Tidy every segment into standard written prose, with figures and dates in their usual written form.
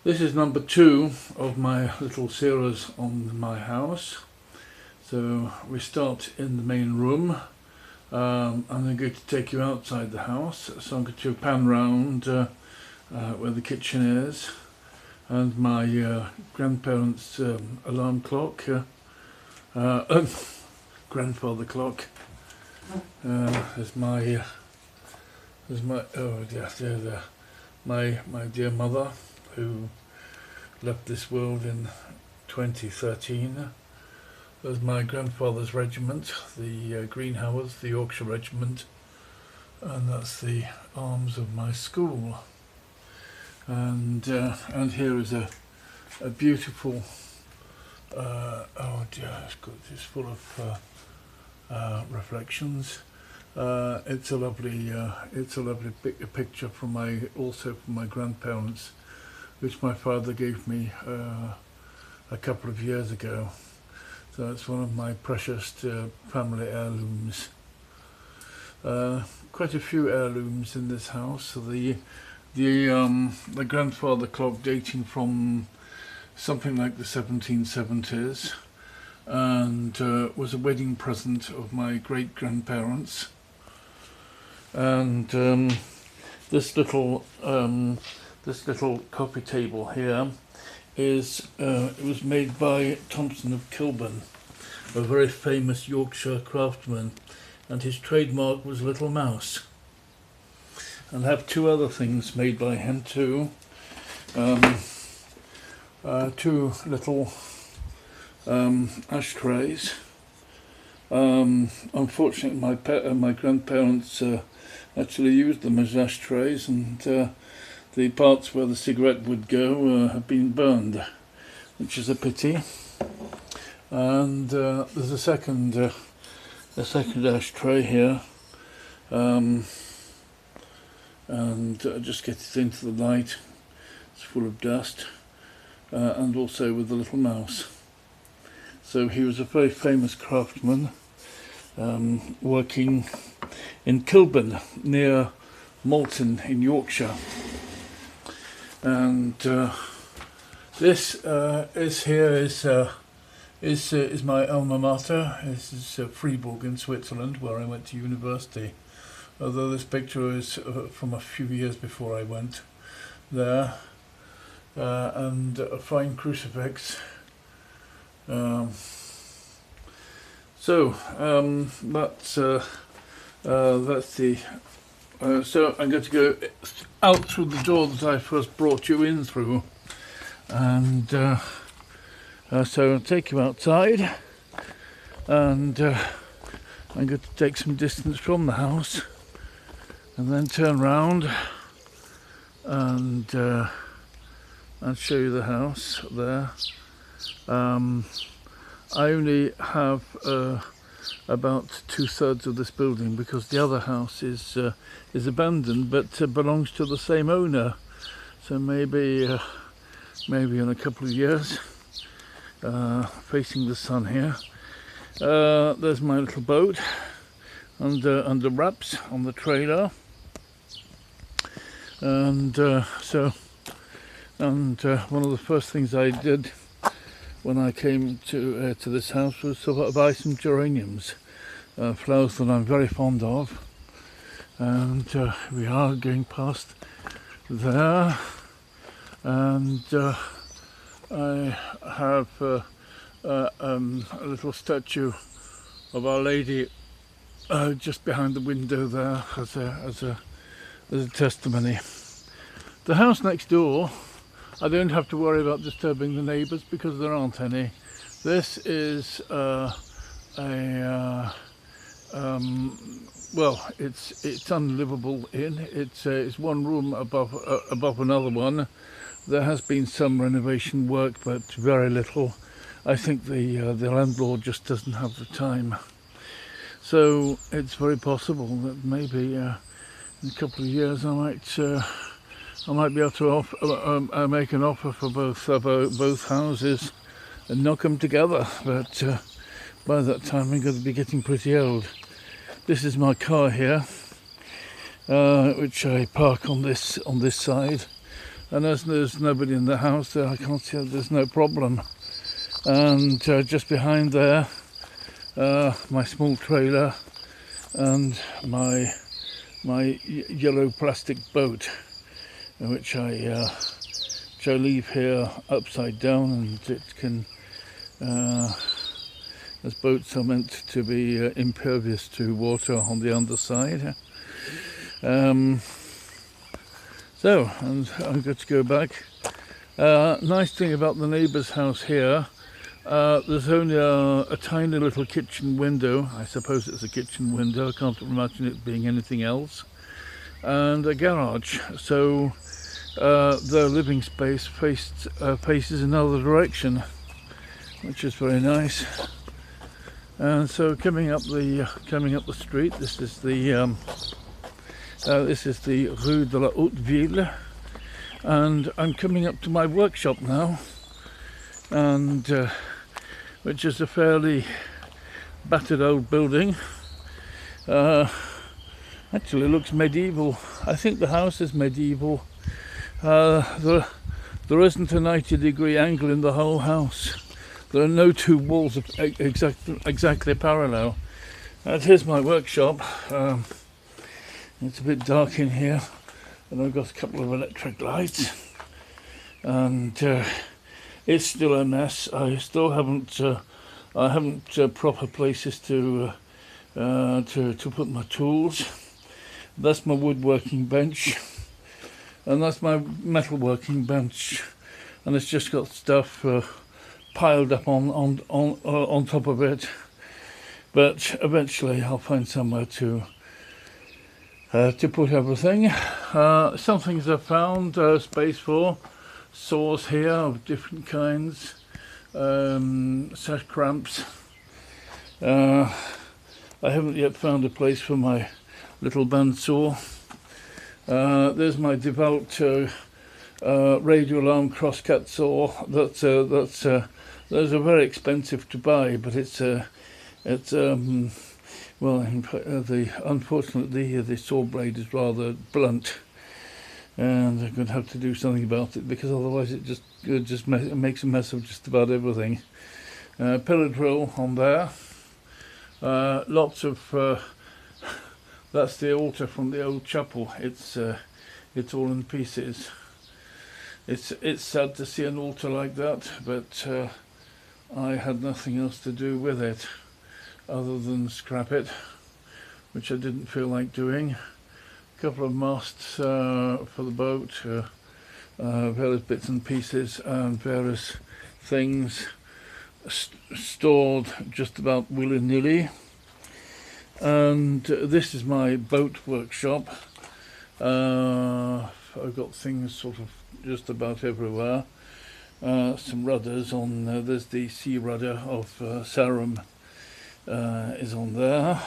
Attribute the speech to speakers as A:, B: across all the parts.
A: This is number 2 of my little series on my house. So we start in the main room. I'm going to take you outside the house, so I'm going to pan round where the kitchen is, and my grandparents' alarm clock, grandfather clock. There's my oh dear, there, my dear mother, who left this world in 2013. There's my grandfather's regiment, the Greenhowers, the Yorkshire Regiment, and that's the arms of my school. And here is a beautiful, oh dear, it's full of reflections. It's a lovely picture from my grandparents, which my father gave me a couple of years ago. So it's one of my precious family heirlooms. Quite a few heirlooms in this house. So the grandfather clock dating from something like the 1770s, and was a wedding present of my great grandparents. And this little coffee table here it was made by Thompson of Kilburn, a very famous Yorkshire craftsman, and his trademark was Little Mouse. And I have 2 other things made by him too. 2 little ashtrays. Unfortunately, my grandparents actually used them as ashtrays, and the parts where the cigarette would go have been burned, which is a pity. And there's a second ashtray here, and just get it into the light. It's full of dust, and also with the little mouse. So he was a very famous craftsman, working in Kilburn near Malton in Yorkshire. And this is my alma mater. This is Fribourg in Switzerland, where I went to university. Although this picture is from a few years before I went there, and a fine crucifix. So that's the. So I'm going to go out through the door that I first brought you in through, and so I'll take you outside, and I'm going to take some distance from the house, and then turn round and show you the house there. I only have about 2/3 of this building, because the other house is abandoned, but belongs to the same owner. So maybe in a couple of years, facing the sun here. There's my little boat under wraps on the trailer, and one of the first things I did when I came to this house was to buy some geraniums, flowers that I'm very fond of. And we are going past there, and I have a little statue of Our Lady just behind the window there as a testimony. The house next door, I don't have to worry about disturbing the neighbours, because there aren't any. This is well, it's unlivable in. It's one room above another one. There has been some renovation work, but very little. I think the landlord just doesn't have the time. So it's very possible that maybe in a couple of years I might be able to make an offer for both houses and knock them together. But by that time I'm going to be getting pretty old. This is my car here, which I park on this side, and as there's nobody in the house there, I can't see that there's no problem. And just behind there, my small trailer and my yellow plastic boat, which I leave here upside down, and it can, as boats are meant to be impervious to water on the underside. So, and I'm good to go back. Nice thing about the neighbour's house here, there's only a tiny little kitchen window. I suppose it's a kitchen window, I can't imagine it being anything else, and a garage. So their living space faces another direction, which is very nice. And so coming up the street, this is the Rue de la Haute Ville, and I'm coming up to my workshop now, and which is a fairly battered old building. Actually looks medieval. I think the house is medieval. There isn't a 90-degree angle in the whole house. There are no two walls exactly parallel. And here's my workshop. It's a bit dark in here, and I've got a couple of electric lights, and it's still a mess. I still haven't proper places to put my tools. That's my woodworking bench, and that's my metalworking bench, and it's just got stuff piled up on top of it. But eventually I'll find somewhere to put everything. Some things I've found space for: saws here of different kinds, set cramps. I haven't yet found a place for my little bandsaw. There's my DeWalt radio alarm crosscut saw. Those are very expensive to buy, but unfortunately the saw blade is rather blunt, and I'm going to have to do something about it, because otherwise it just makes a mess of just about everything. Pillar drill on there. Lots of that's the altar from the old chapel. It's all in pieces. It's sad to see an altar like that, but I had nothing else to do with it other than scrap it, which I didn't feel like doing. A couple of masts for the boat, various bits and pieces, and various things stored just about willy-nilly. And this is my boat workshop. I've got things sort of just about everywhere. Some rudders on, there's the sea rudder of Sarum is on there,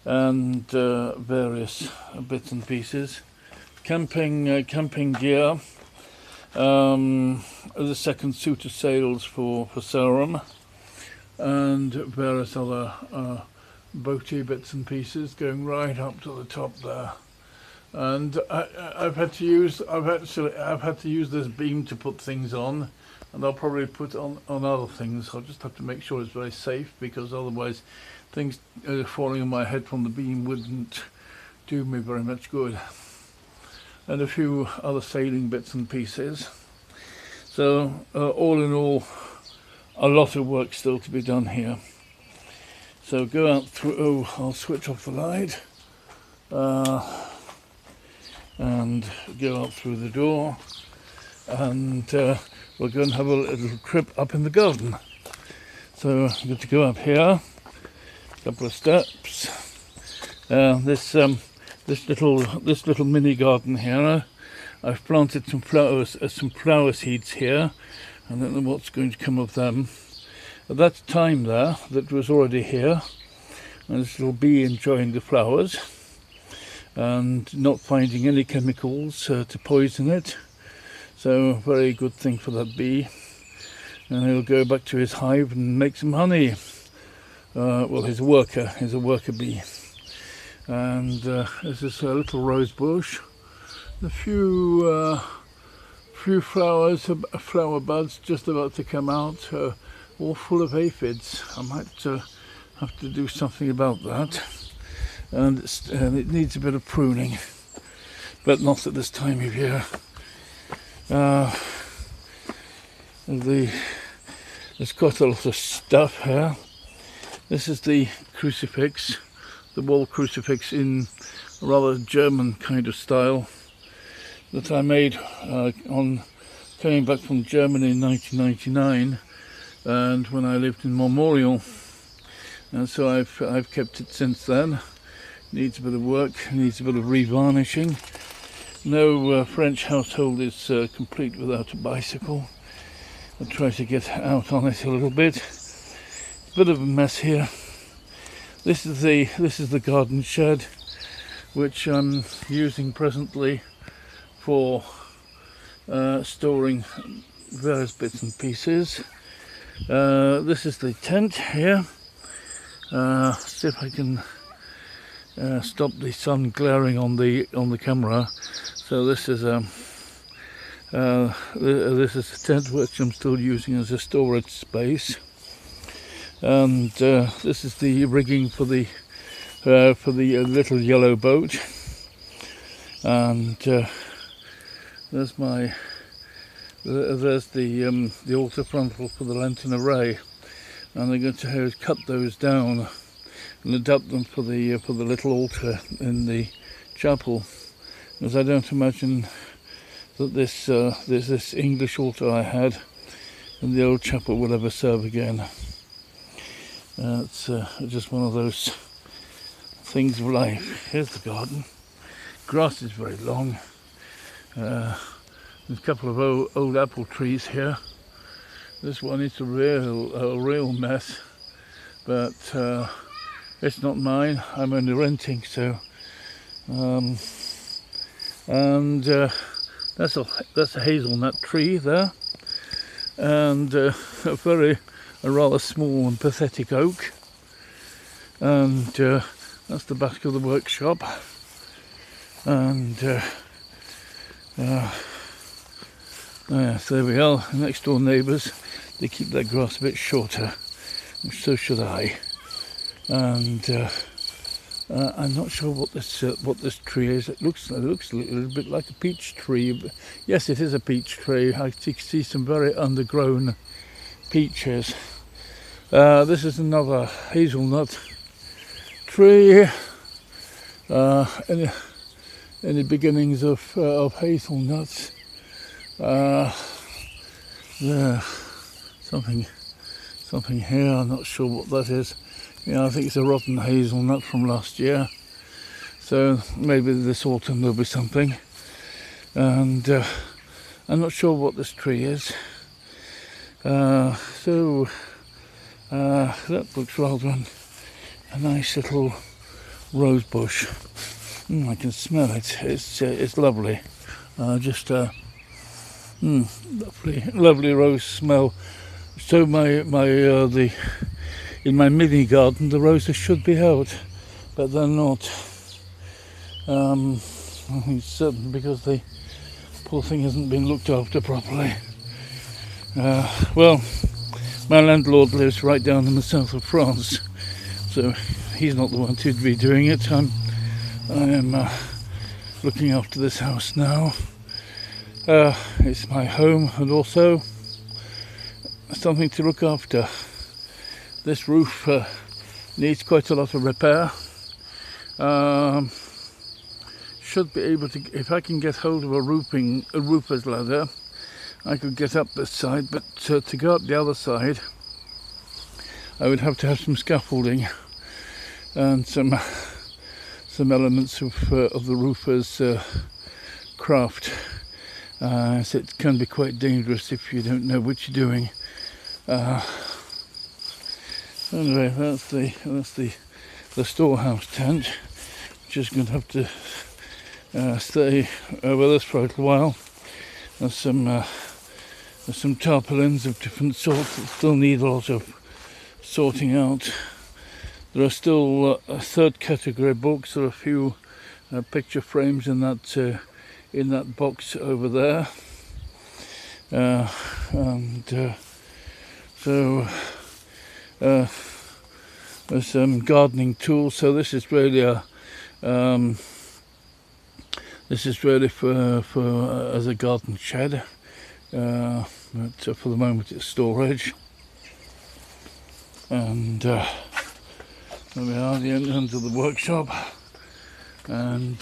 A: and various bits and pieces. Camping gear. The second suit of sails for Sarum, and various other boaty bits and pieces going right up to the top there. And I've had to use this beam to put things on, and I'll probably put on other things. I'll just have to make sure it's very safe, because otherwise things falling on my head from the beam wouldn't do me very much good. And a few other sailing bits and pieces. So all in all, a lot of work still to be done here. So go out through, I'll switch off the light, and go out through the door, and we're going to have a little trip up in the garden. So I'm going to go up here, a couple of steps. This little mini garden here, I've planted some flower seeds here. I don't know what's going to come of them. At that time there, that was already here, and this little bee enjoying the flowers and not finding any chemicals to poison it. So very good thing for that bee, and he'll go back to his hive and make some honey. Well, he's a worker bee. And this is a little rose bush, a few few flowers, flower buds just about to come out, all full of aphids. I might have to do something about that, and it needs a bit of pruning, but not at this time of year. There's quite a lot of stuff here. This is the crucifix, the wall crucifix in a rather German kind of style that I made on coming back from Germany in 1999, and when I lived in Memorial, and so I've kept it since then. Needs a bit of work, needs a bit of revarnishing. No French household is complete without a bicycle. I'll try to get out on it a little bit. Bit of a mess here. This is the garden shed, which I'm using presently for storing various bits and pieces. This is the tent here. See if I can stop the sun glaring on the camera. So this is a tent which I'm still using as a storage space, and this is the rigging for the little yellow boat, and there's the altar frontal for the Lenten array, and I'm going to cut those down and adapt them for the little altar in the chapel, because I don't imagine that this English altar I had in the old chapel will ever serve again. It's just one of those things of life. Here's the garden. Grass is very long. There's a couple of old apple trees here. This one is a real mess, but it's not mine. I'm only renting, so that's a hazelnut tree there, and a rather small and pathetic oak, and that's the back of the workshop, and yes, there we are. Next door neighbours, they keep their grass a bit shorter, and so should I. And I'm not sure what this tree is. It looks a little bit like a peach tree. But yes, it is a peach tree. I see some very undergrown peaches. This is another hazelnut tree. In the beginnings of hazelnuts. There, something here. I'm not sure what that is. Yeah, I think it's a rotten hazelnut from last year. So maybe this autumn there'll be something. And I'm not sure what this tree is. So that looks rather a nice little rose bush. I can smell it. It's lovely. Lovely rose smell. So in my mini garden, the roses should be out, but they're not. I think it's certain because the poor thing hasn't been looked after properly. Well, my landlord lives right down in the south of France, so he's not the one to be doing it. I am looking after this house now. It's my home, and also something to look after. This roof needs quite a lot of repair. Should be able to, if I can get hold of a roofer's ladder, I could get up this side, but to go up the other side, I would have to have some scaffolding and some elements of the roofer's craft. So it can be quite dangerous if you don't know what you're doing. Anyway, that's the storehouse tent, which is going to have to stay with us for a little while. There's some tarpaulins of different sorts that still need a lot of sorting out. There are still third category books. There are a few picture frames in that box over there. and so there's some gardening tools. So this is really a for as a garden shed, but for the moment it's storage. And there we are, the entrance of the workshop, and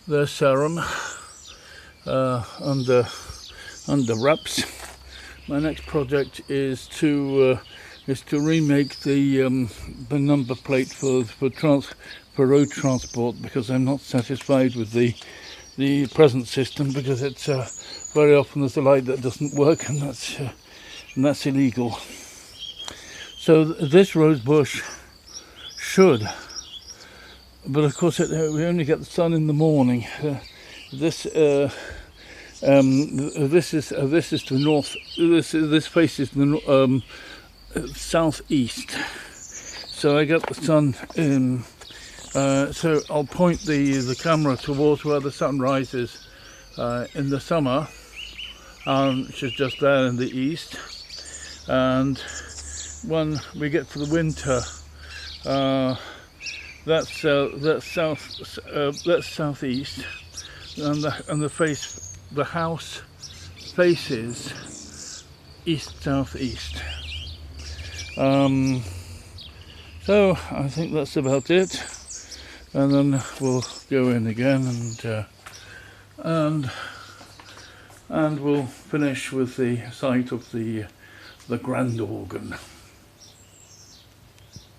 A: there's Sarum under wraps. My next project is to remake the number plate for road transport, because I'm not satisfied with the present system, because it's very often there's a light that doesn't work, and that's illegal. So this rose bush should, but of course we only get the sun in the morning. This is to north. This faces the southeast. So I get the sun in. So I'll point the camera towards where the sun rises in the summer, which is just there in the east, and when we get to the winter, that's southeast, and the house faces east southeast. So I think that's about it, and then we'll go in again and we'll finish with the site of the grand organ.